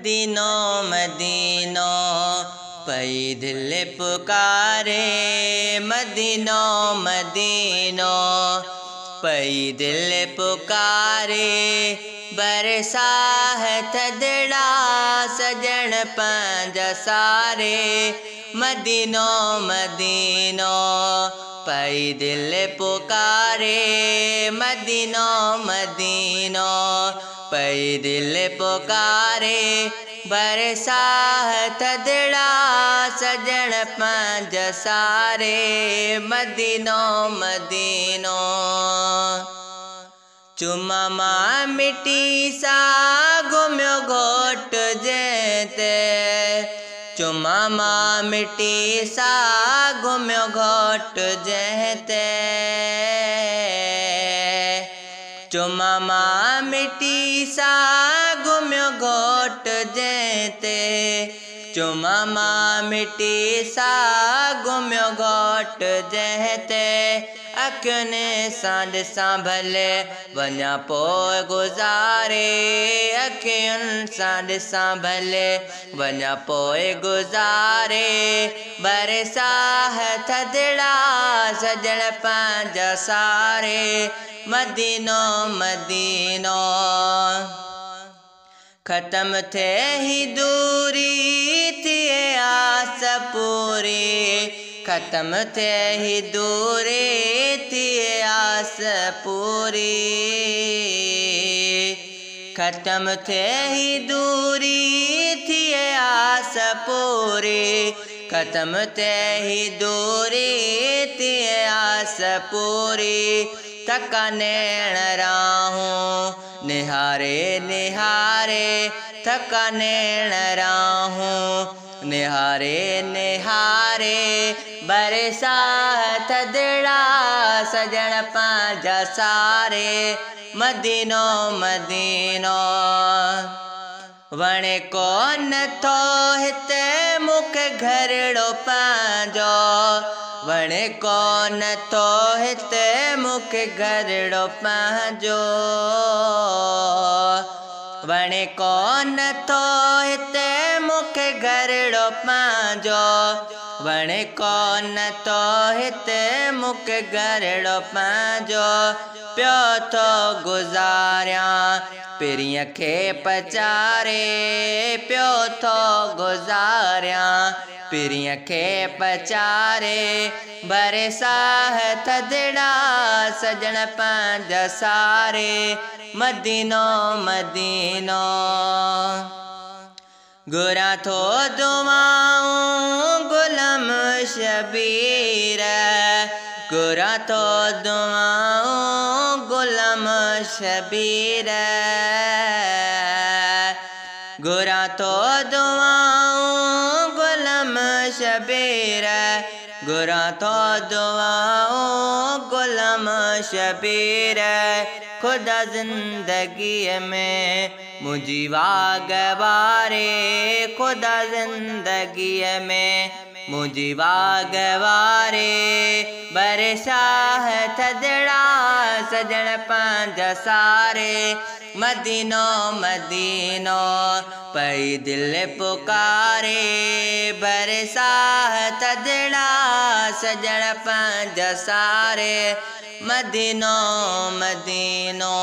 मदीनो मदीनो पई दिल पुकारे, मदीनो मदीनो पई दिल पुकारे। बरसा है थदड़ा सजण पंहिंजा सारे, मदीनो मदीनो पई दिल पुकारे, मदीनो मदीनो पई दिल पुकारे। बरसा है थदड़ा सजण पंहिंजा सारे, मदीनो मदीनो। चुमा मां मिट्टी सा घुमियो घोट जेते, चुमा मां मिट्टी सा घुमियो घोट जेते, चुमा मां मिट्टी सा घुमियो घोट जेते, चुमा मां मिट्टी सा घुमियो घोट जेते। अखियुनि सां ॾिसां भले वञा पोइ गुज़ारे, अखियुनि सां ॾिसां भले वञा पोइ गुज़ारे। बरसा है थदड़ा सजण पंहिंजा सारे, मदीनो मदीनो। ख़त्म थिए ही दूरी थिए आस पूरी, ख़त्म थिए ही दूरी थिए आस पूरी, ख़त्म थिए ही दूरी थिए आस पूरी, ख़त्म थिए ही दूरी थिए आस पूरी। थका नैण राहूं निहारे निहारे, थका नैण राहूं निहारे निहारे। बरसा है थदड़ा सजण पंहिंजा सारे, मदीनो मदीनो। वणे कोन थो हिते मूंखे घरड़ो पंहिंजो, वणे कोन थो हिते मूंखे घरड़ो पंहिंजो, वणे कोन थो हिते मूंखे घरड़ो पंहिंजो, वणे कोन थो हिते मूंखे घरड़ो पंहिंजो। पियो थो गुज़ारियां पिरीअ खे पचारे, पियो थो गुज़ारियां पिरीअ खे पचारे। बरसा है थदड़ा सजण पंहिंजा सारे, मदीनो मदीनो। घुरां थो दुआऊं गुलाम शबीर, घुरां थो दुआऊं गुलाम शबीर, घुरां थो दुआऊं गुलाम शबीर, घुरां थो दुआऊं गुलाम शबीर। खुदा ज़िंदगीअ में मुंहिंजी वाग वारे, खुदा ज़िंदगीअ में मुंहिंजी वाग वारे। बरसा है थदड़ा सजण पंहिंजा सारे, मदीनो मदीनो पई दिल पुकारे। बरसा है थदड़ा सजण पंहिंजा सारे, मदीनो मदीनो।